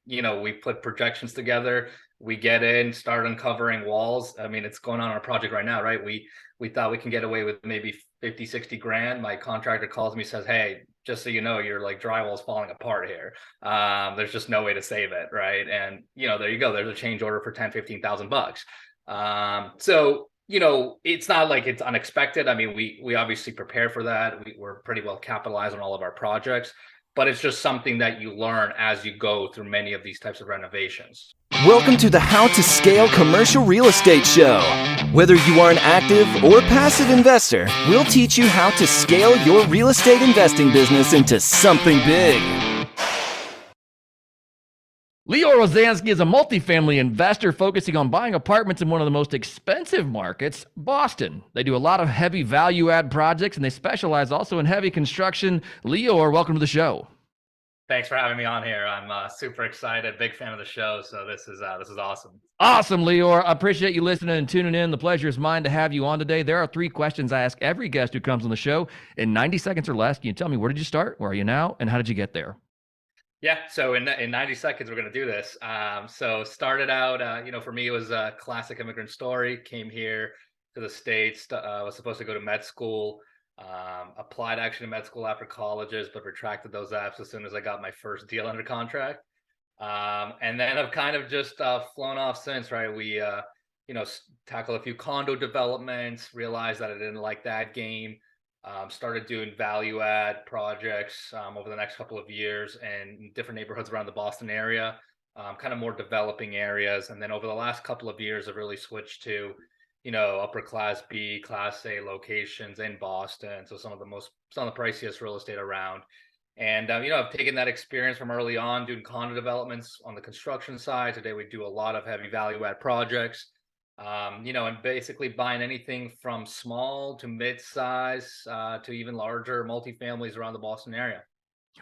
we put projections together. We get in, start uncovering walls. I mean, it's going on our project right now, right? We thought we can get away with maybe 50, 60 grand. My contractor calls me, says, hey, just so you know, your like drywall's falling apart here. There's just no way to save it, right? And there you go. There's a change order for 10, 15,000 bucks. So it's not like it's unexpected. I mean, we obviously prepare for that. We're pretty well capitalized on all of our projects, but it's just something that you learn as you go through many of these types of renovations. Welcome to the How to Scale Commercial Real Estate Show. Whether you are an active or passive investor, we'll teach you how to scale your real estate investing business into something big. Lior Rozhansky is a multifamily investor focusing on buying apartments in one of the most expensive markets, Boston. They do a lot of heavy value-add projects, and they specialize also in heavy construction. Lior, welcome to the show. Thanks for having me on here. I'm super excited, big fan of the show, so this is awesome. Awesome, Lior. I appreciate you listening and tuning in. The pleasure is mine to have you on today. There are 3 questions I ask every guest who comes on the show. In 90 seconds or less, can you tell me, where did you start, where are you now, and how did you get there? Yeah, so in 90 seconds, we're going to do this. So started out, for me, it was a classic immigrant story. Came here to the States, was supposed to go to med school, applied actually to med school after colleges, but retracted those apps as soon as I got my first deal under contract. And then I've kind of just flown off since, right? We, tackled a few condo developments, realized that I didn't like that game. Started doing value add projects over the next couple of years in different neighborhoods around the Boston area, kind of more developing areas. And then over the last couple of years, I've really switched to, upper class B, class A locations in Boston. So some of the priciest real estate around. And, I've taken that experience from early on doing condo developments on the construction side. Today, we do a lot of heavy value add projects. And basically buying anything from small to mid-size to even larger multifamilies around the Boston area.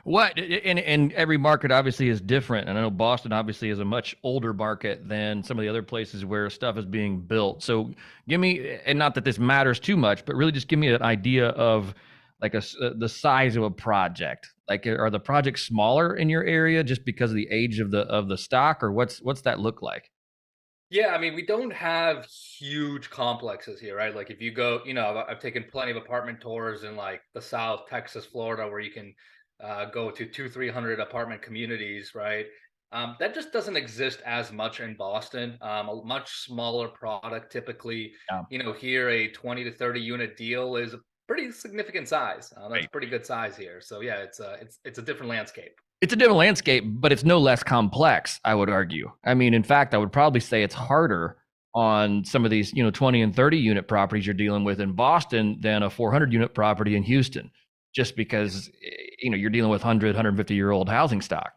And every market obviously is different. And I know Boston obviously is a much older market than some of the other places where stuff is being built. So give me, and not that this matters too much, but really just give me an idea of like the size of a project. Like, are the projects smaller in your area just because of the age of the stock, or what's that look like? Yeah, I mean, we don't have huge complexes here, right? Like if you go, I've taken plenty of apartment tours in like the South, Texas, Florida, where you can go to 200-300 apartment communities, right? That just doesn't exist as much in Boston. A much smaller product typically. Yeah. Here a 20 to 30 unit deal is a pretty significant size. That's right. Pretty good size here. So yeah, it's a different landscape. It's a different landscape, but it's no less complex, I would argue. I mean, in fact, I would probably say it's harder on some of these, 20 and 30 unit properties you're dealing with in Boston than a 400 unit property in Houston, just because, you're dealing with 150-year-old housing stock.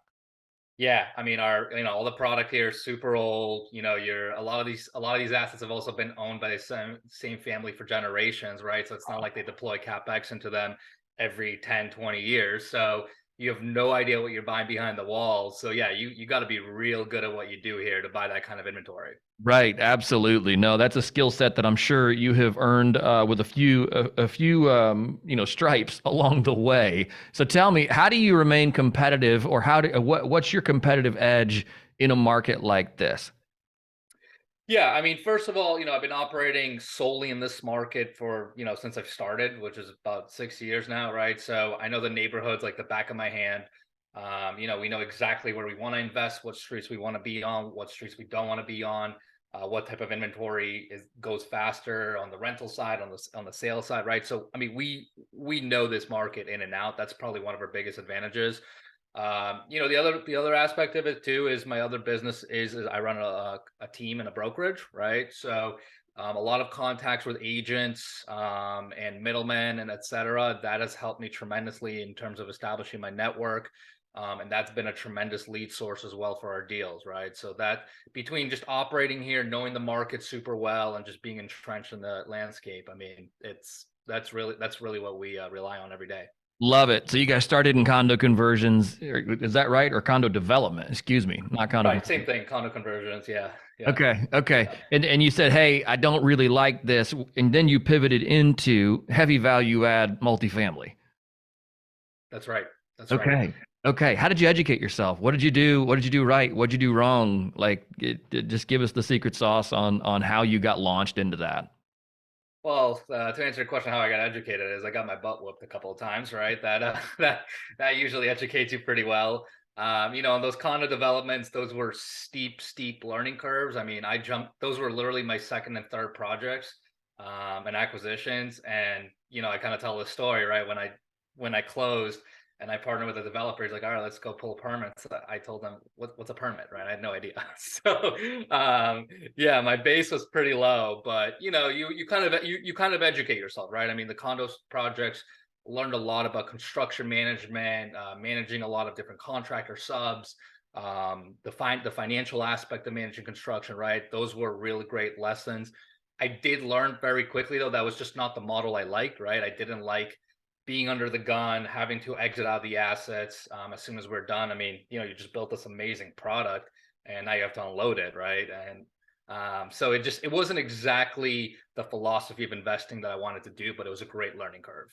Yeah, I mean, all the product here is super old. A lot of these assets have also been owned by the same family for generations, right? So it's not like they deploy CapEx into them every 10, 20 years. So you have no idea what you're buying behind the walls. So yeah, you got to be real good at what you do here to buy that kind of inventory. Right, absolutely. No, that's a skill set that I'm sure you have earned with a few stripes along the way. So tell me, how do you remain competitive, or what's your competitive edge in a market like this? Yeah, I mean, first of all, I've been operating solely in this market for, since I've started, which is about 6 years now, right? So I know the neighborhoods like the back of my hand. We know exactly where we want to invest, what streets we want to be on, what streets we don't want to be on, what type of inventory goes faster on the rental side, on the sales side, right? So I mean, we know this market in and out. That's probably one of our biggest advantages. The other aspect of it too is my other business is I run a team and a brokerage, right? So a lot of contacts with agents and middlemen and et cetera. That has helped me tremendously in terms of establishing my network. And that's been a tremendous lead source as well for our deals, right? So that between just operating here, knowing the market super well, and just being entrenched in the landscape, I mean, that's really what we rely on every day. Love it. So you guys started in condo conversions, is that right? Or condo development, excuse me, not condo. Right, same thing, condo conversions, yeah. Okay. Yeah. And you said, hey, I don't really like this. And then you pivoted into heavy value add multifamily. That's right. Okay. Okay. How did you educate yourself? What did you do? What did you do right? What did you do wrong? Like, just give us the secret sauce on how you got launched into that. Well, to answer your question, how I got educated is I got my butt whooped a couple of times, right? That that usually educates you pretty well. On those condo developments, those were steep learning curves. I mean, I jumped; those were literally my second and third projects and acquisitions. And I kind of tell the story, right? When I closed and I partnered with a developer, he's like, "All right, let's go pull permits." I told them, "What's a permit?" Right? I had no idea. So yeah, my base was pretty low, but you kind of educate yourself, right? I mean, the condos projects learned a lot about construction management, managing a lot of different contractor subs, the financial aspect of managing construction, right? Those were really great lessons. I did learn very quickly though that was just not the model I liked, right? I didn't like being under the gun, having to exit out the assets as soon as we're done. I mean, you just built this amazing product and now you have to unload it, right? And so it wasn't exactly the philosophy of investing that I wanted to do, but it was a great learning curve.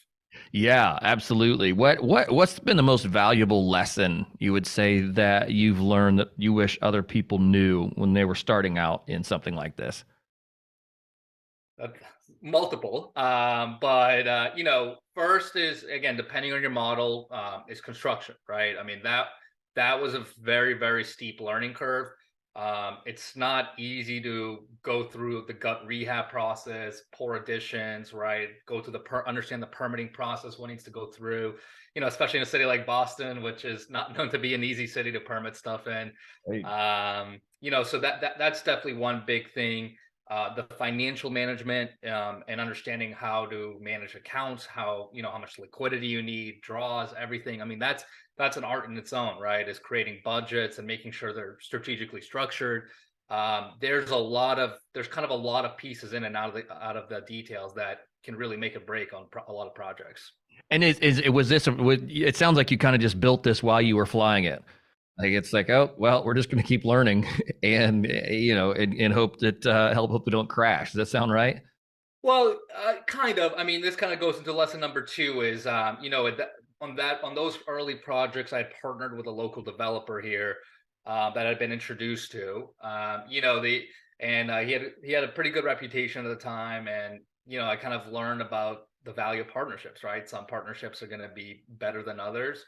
Yeah, absolutely. What's been the most valuable lesson you would say that you've learned that you wish other people knew when they were starting out in something like this? Uh, Multiple, but first is again depending on your model, is construction, right? I mean that was a very steep learning curve. It's not easy to go through the gut rehab process, pour additions, right? Go to understand the permitting process one needs to go through, especially in a city like Boston, which is not known to be an easy city to permit stuff in. Right. So that's definitely one big thing. The financial management and understanding how to manage accounts, how much liquidity you need, draws, everything. I mean, that's an art in its own, right? Is creating budgets and making sure they're strategically structured. There's kind of a lot of pieces in and out of the details that can really make a break on a lot of projects. And was this? It sounds like you kind of just built this while you were flying it. Like it's like, oh well, we're just going to keep learning, and and hope that hope we don't crash. Does that sound right? Well, kind of. I mean, this kind of goes into lesson number two is, on those early projects, I partnered with a local developer here that I'd been introduced to. He had a pretty good reputation at the time, and I kind of learned about the value of partnerships. Right, some partnerships are going to be better than others.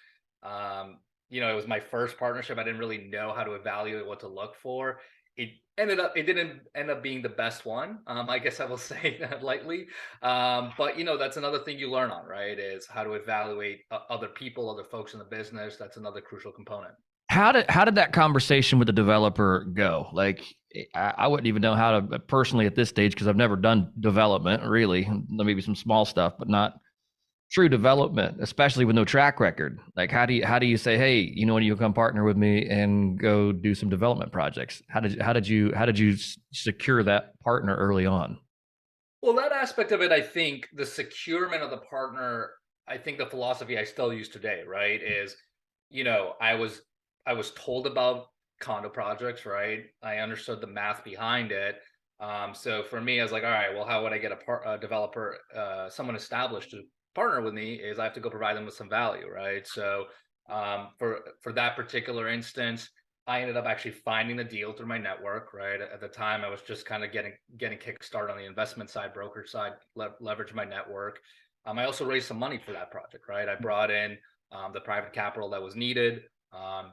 It was my first partnership. I didn't really know how to evaluate what to look for. It didn't end up being the best one. I guess I will say that lightly. But that's another thing you learn on, right? Is how to evaluate other people, other folks in the business. That's another crucial component. How did that conversation with the developer go? Like, I wouldn't even know how to personally at this stage because I've never done development really. Maybe some small stuff, but not true development, especially with no track record. Like, how do you say, hey, when you come partner with me and go do some development projects? How did you secure that partner early on? Well, that aspect of it, I think the securement of the partner, I think the philosophy I still use today, right, is, I was told about condo projects, right? I understood the math behind it. So for me, I was like, all right, well, how would I get a developer, someone established to partner with me? Is I have to go provide them with some value, right? So for that particular instance, I ended up actually finding the deal through my network, right? At the time, I was just kind of getting kickstart on the investment side, brokerage side, leverage my network. I also raised some money for that project, right? I brought in the private capital that was needed.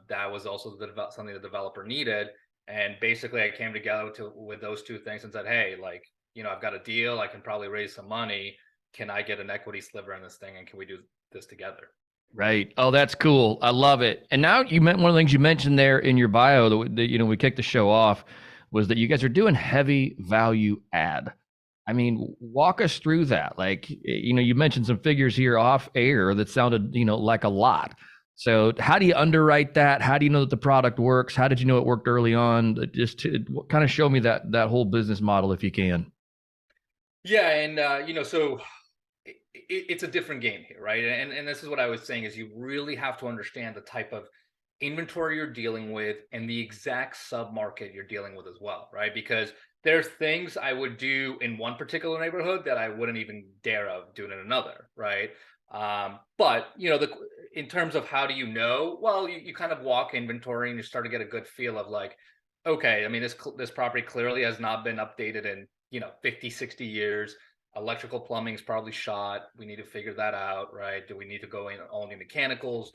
That was also something the developer needed, and basically, I came together with those two things and said, "Hey, like, I've got a deal. I can probably raise some money. Can I get an equity sliver in this thing, and can we do this together?" Right. Oh, that's cool. I love it. And now you meant one of the things you mentioned there in your bio that we kicked the show off was that you guys are doing heavy value add. I mean, walk us through that. Like, you mentioned some figures here off air that sounded, like a lot. So how do you underwrite that? How do you know that the product works? How did you know it worked early on? Just to kind of show me that whole business model if you can. Yeah, and so it's a different game here, right? And this is what I was saying is you really have to understand the type of inventory you're dealing with and the exact sub market you're dealing with as well, right? Because there's things I would do in one particular neighborhood that I wouldn't even dare of doing in another, right? But in terms of how do you know? Well, you kind of walk inventory and you start to get a good feel of like, okay, I mean this property clearly has not been updated in 50, 60 years. Electrical plumbing is probably shot. We need to figure that out, right? Do we need to go in only mechanicals?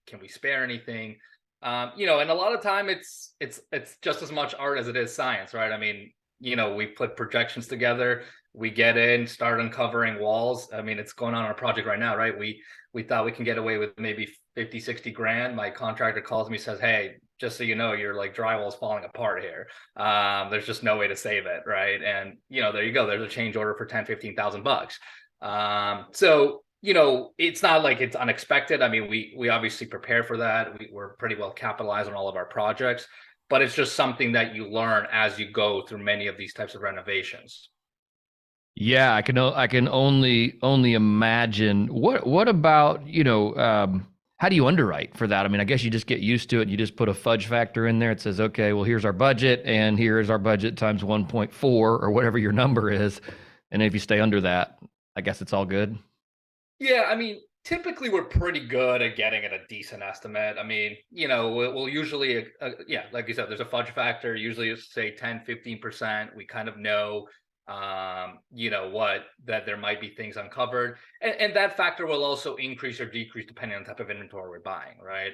Can we spare anything? And a lot of time it's just as much art as it is science, right? I mean, we put projections together, we get in, start uncovering walls. I mean, it's going on our project right now, right? We thought we can get away with maybe 50, 60 grand. My contractor calls me, says, hey, just so you know, your like drywall is falling apart here. There's just no way to save it, right? And there you go. There's a change order for 10, 15,000 bucks. So it's not like it's unexpected. I mean, we obviously prepare for that. We're pretty well capitalized on all of our projects, but it's just something that you learn as you go through many of these types of renovations. Yeah, I can only imagine. What about, how do you underwrite for that? I mean, I guess you just get used to it. You just put a fudge factor in there. It says, okay, well, here's our budget, and here is our budget times 1.4 or whatever your number is. And if you stay under that, I guess it's all good. Yeah, I mean, typically we're pretty good at getting at a decent estimate. I mean, we'll usually, yeah, like you said, there's a fudge factor, usually it's say 10, 15%. We kind of know, what, that there might be things uncovered. And that factor will also increase or decrease depending on the type of inventory we're buying, right?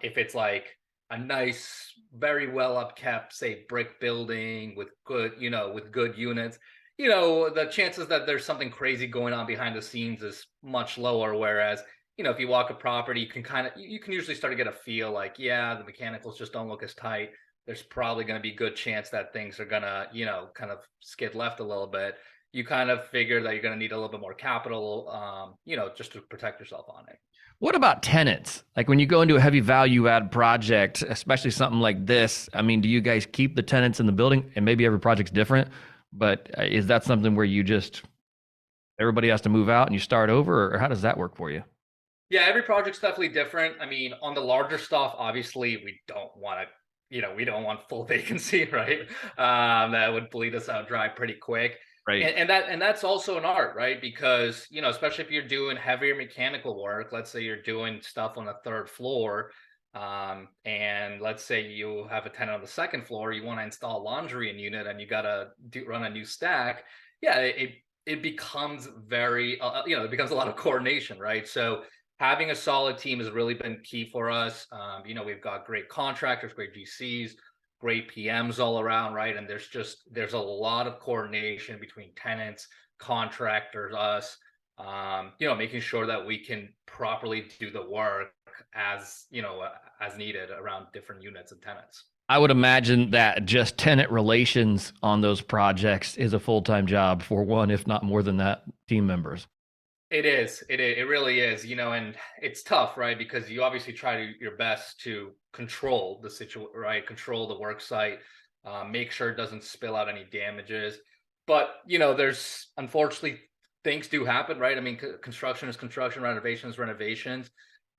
If it's like a nice, very well upkept, say, brick building with good units, the chances that there's something crazy going on behind the scenes is much lower. Whereas, if you walk a property, you can usually start to get a feel like, yeah, the mechanicals just don't look as tight. There's probably going to be good chance that things are gonna, kind of skid left a little bit. You kind of figure that you're going to need a little bit more capital, just to protect yourself on it. What about tenants? Like when you go into a heavy value add project, especially something like this, I mean, do you guys keep the tenants in the building? And maybe every project's different, but is that something where you just everybody has to move out and you start over, or how does that work for you? Yeah, every project's definitely different. I mean, on the larger stuff, obviously, we don't want to, we don't want full vacancy, right? That would bleed us out dry pretty quick. Right. And that's also an art, right? Because especially if you're doing heavier mechanical work, let's say you're doing stuff on the third floor, and let's say you have a tenant on the second floor, you want to install a laundry in unit, and you gotta run a new stack. Yeah, it becomes very, it becomes a lot of coordination, right? So having a solid team has really been key for us. We've got great contractors, great GCs, great PMs all around, right? And there's a lot of coordination between tenants, contractors, us, making sure that we can properly do the work as needed around different units and tenants. I would imagine that just tenant relations on those projects is a full-time job for one, if not more than that, team members. It is. It really is. And it's tough, right? Because you obviously your best to control the situation, right? Control the work site, make sure it doesn't spill out any damages. But there's unfortunately things do happen, right? I mean, construction is construction, renovation is renovations.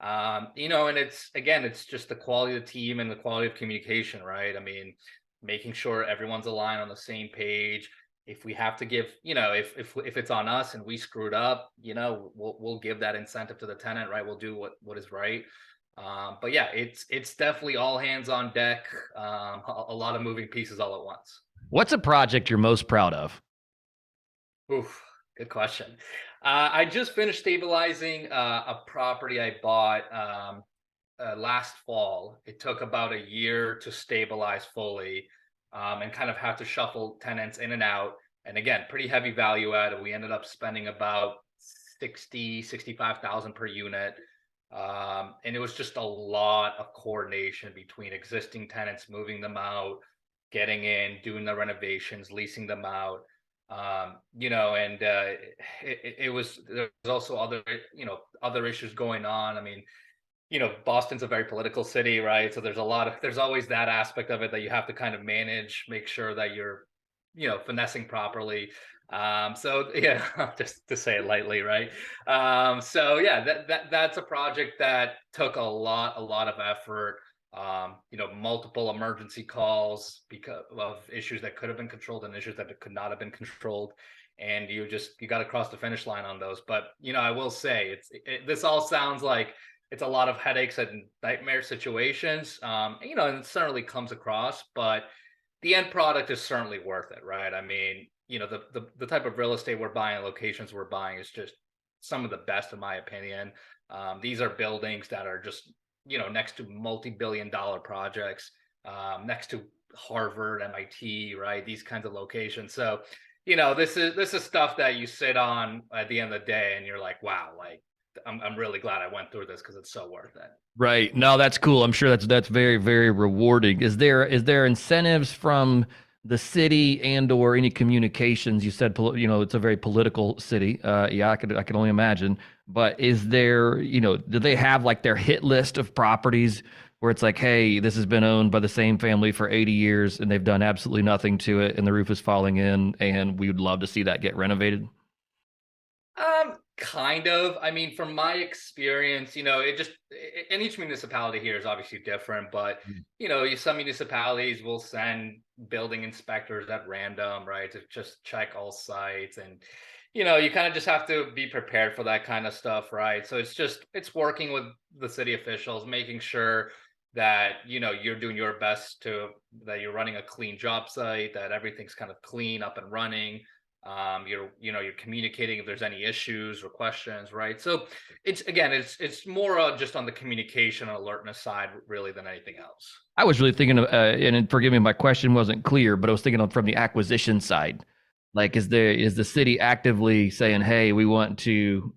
And it's just the quality of the team and the quality of communication, right? I mean, making sure everyone's aligned on the same page. If we have to give, if it's on us and we screwed up, we'll give that incentive to the tenant, right? We'll do what is right. But yeah, it's definitely all hands on deck. A lot of moving pieces all at once. What's a project you're most proud of? Oof, good question. I just finished stabilizing a property I bought last fall. It took about a year to stabilize fully, and kind of have to shuffle tenants in and out. And again, pretty heavy value add. We ended up spending about 65,000 per unit. And it was just a lot of coordination between existing tenants, moving them out, getting in, doing the renovations, leasing them out. And it was, there was also other issues going on. I mean, Boston's a very political city, right? So there's always that aspect of it that you have to kind of manage, make sure that you're, finessing properly. So yeah, just to say it lightly, right? So yeah, that's a project that took a lot of effort. Multiple emergency calls because of issues that could have been controlled and issues that could not have been controlled. and you got to cross the finish line on those. But I will say this all sounds like it's a lot of headaches and nightmare situations. And it certainly comes across, but the end product is certainly worth it, right? I mean, the type of real estate we're buying, locations we're buying is just some of the best in my opinion. These are buildings that are just next to multi-billion-dollar projects, next to Harvard, MIT, right? These kinds of locations. So, this is stuff that you sit on at the end of the day, and you're like, wow, like I'm really glad I went through this because it's so worth it. Right. No, that's cool. I'm sure that's very, very rewarding. Is there incentives from the city and or any communications? You said it's a very political city. Yeah, I could only imagine. But is there, do they have like their hit list of properties where it's like, hey, this has been owned by the same family for 80 years and they've done absolutely nothing to it and the roof is falling in and we would love to see that get renovated? Kind of. I mean, from my experience, and each municipality here is obviously different, but some municipalities will send building inspectors at random, right, to just check all sites, and you kind of just have to be prepared for that kind of stuff, right? So it's working with the city officials, making sure that you're doing your best that you're running a clean job site, that everything's kind of clean, up and running. You're communicating if there's any issues or questions, right? So it's more just on the communication and alertness side really than anything else. I was really thinking of, and forgive me, my question wasn't clear, but I was thinking of from the acquisition side. Like, is the city actively saying, "Hey, we want to,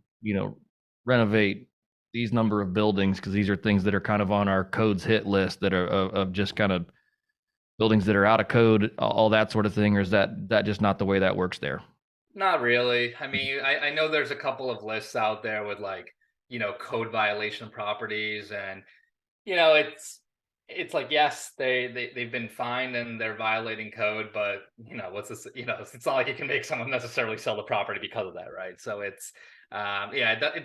renovate these number of buildings because these are things that are kind of on our codes hit list that are of just kind of buildings that are out of code, all that sort of thing," or is that just not the way that works there? Not really. I mean, I know there's a couple of lists out there with like code violation properties, and it's like, yes, they've been fined and they're violating code, but what's this? It's not like you can make someone necessarily sell the property because of that, right? So it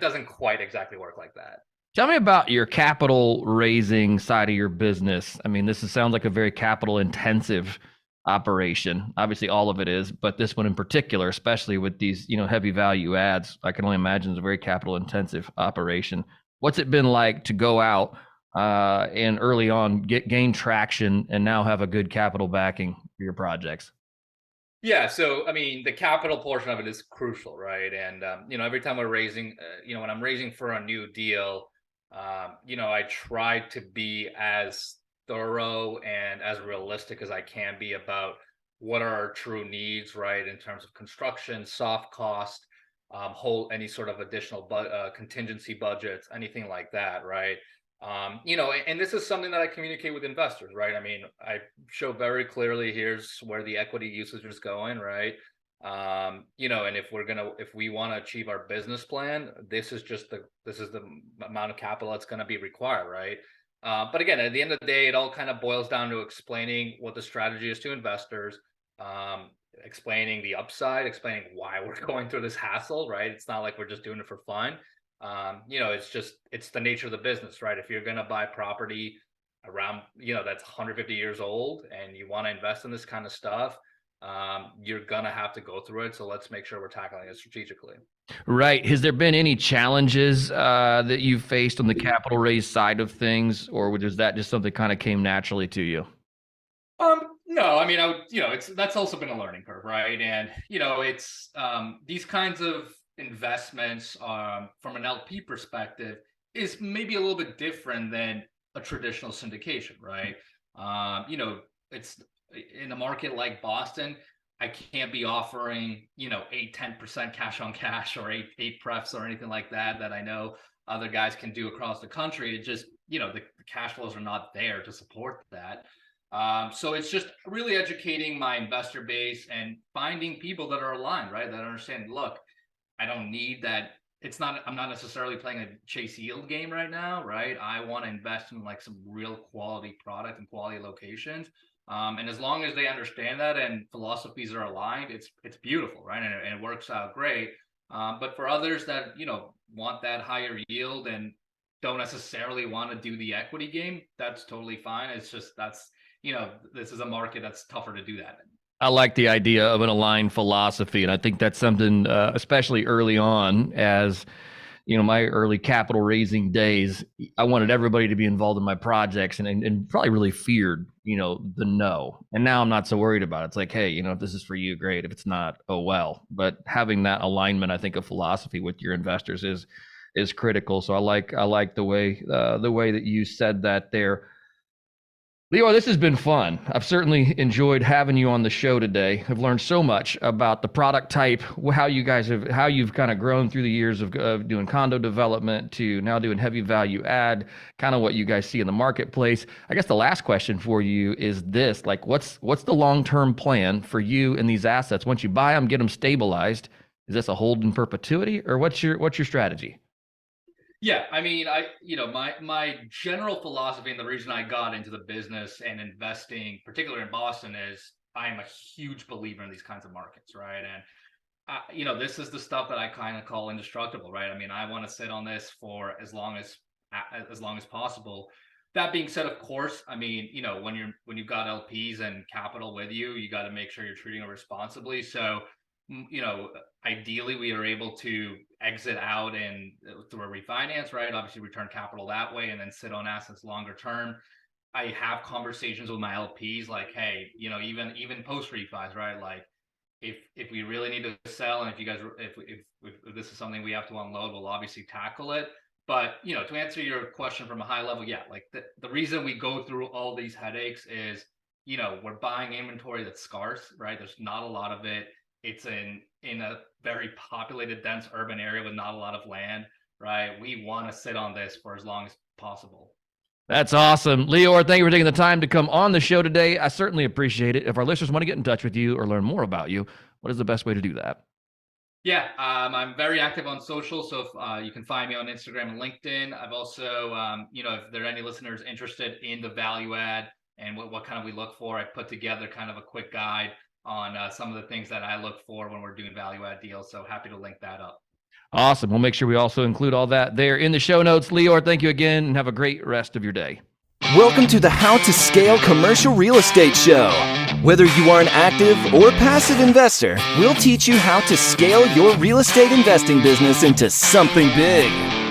doesn't quite exactly work like that. Tell me about your capital raising side of your business. I mean, sounds like a very capital intensive operation. Obviously, all of it is, but this one in particular, especially with these, heavy value adds, I can only imagine is a very capital intensive operation. What's it been like to go out and early on gain traction and now have a good capital backing for your projects? Yeah, so I mean, the capital portion of it is crucial, right? And every time we're raising, when I'm raising for a new deal, I try to be as thorough and as realistic as I can be about what are our true needs, right, in terms of construction, soft cost, whole any sort of additional contingency budgets, anything like that, right? And this is something that I communicate with investors, right? I mean, I show very clearly here's where the equity usage is going, right? And if we want to achieve our business plan, this is the amount of capital that's going to be required, right? But again, at the end of the day, it all kind of boils down to explaining what the strategy is to investors, explaining the upside, explaining why we're going through this hassle, right? It's not like we're just doing it for fun. It's the nature of the business, right? If you're going to buy property around, that's 150 years old and you want to invest in this kind of stuff, you're going to have to go through it. So let's make sure we're tackling it strategically. Right. Has there been any challenges that you've faced on the capital raise side of things, or was that just something kind of came naturally to you? No, I mean, that's also been a learning curve, right? And, it's these kinds of investments from an LP perspective is maybe a little bit different than a traditional syndication, right? It's in a market like Boston, I can't be offering, 8-10% cash on cash or eight prefs or anything like that I know other guys can do across the country. It just, the cash flows are not there to support that. So it's just really educating my investor base and finding people that are aligned, right? That understand, look, I don't need that. I'm not necessarily playing a chase yield game right now, right? I want to invest in like some real quality product and quality locations. And as long as they understand that and philosophies are aligned, it's beautiful, right? And it works out great. But for others that, want that higher yield and don't necessarily want to do the equity game, that's totally fine. It's just, this is a market that's tougher to do that in. I like the idea of an aligned philosophy, and I think that's something, especially early on, as my early capital raising days. I wanted everybody to be involved in my projects, and probably really feared, the no. And now I'm not so worried about it. It's like, hey, if this is for you, great. If it's not, oh well. But having that alignment, I think, of philosophy with your investors is critical. So I like the way that you said that there. Lior, this has been fun. I've certainly enjoyed having you on the show today. I've learned so much about the product type, how you've kind of grown through the years of doing condo development to now doing heavy value add, kind of what you guys see in the marketplace. I guess the last question for you is this: like, what's the long-term plan for you and these assets? Once you buy them, get them stabilized, is this a hold in perpetuity, or what's your strategy? Yeah, I mean, my general philosophy and the reason I got into the business and investing, particularly in Boston, is I am a huge believer in these kinds of markets, right? And this is the stuff that I kind of call indestructible, right? I mean, I want to sit on this for as long as possible. That being said, of course, I mean, when you've got LPs and capital with you, you got to make sure you're treating it responsibly. So, ideally we are able to exit out and through a refinance, right? Obviously return capital that way and then sit on assets longer term. I have conversations with my LPs like, hey, even post refis, right? Like if we really need to sell, and if you guys, if this is something we have to unload, we'll obviously tackle it. But, to answer your question from a high level, yeah, like the reason we go through all these headaches is, we're buying inventory that's scarce, right? There's not a lot of it. It's in a very populated, dense urban area with not a lot of land, right? We want to sit on this for as long as possible. That's awesome. Lior, thank you for taking the time to come on the show today. I certainly appreciate it. If our listeners want to get in touch with you or learn more about you, what is the best way to do that? Yeah, I'm very active on social, so if, you can find me on Instagram and LinkedIn. I've also, if there are any listeners interested in the value add and what kind of we look for, I put together kind of a quick guide on some of the things that I look for when we're doing value add deals. So happy to link that up. Awesome. We'll make sure we also include all that there in the show notes. Lior, thank you again, and have a great rest of your day. Welcome to the How to Scale Commercial Real Estate Show. Whether you are an active or passive investor, we'll teach you how to scale your real estate investing business into something big.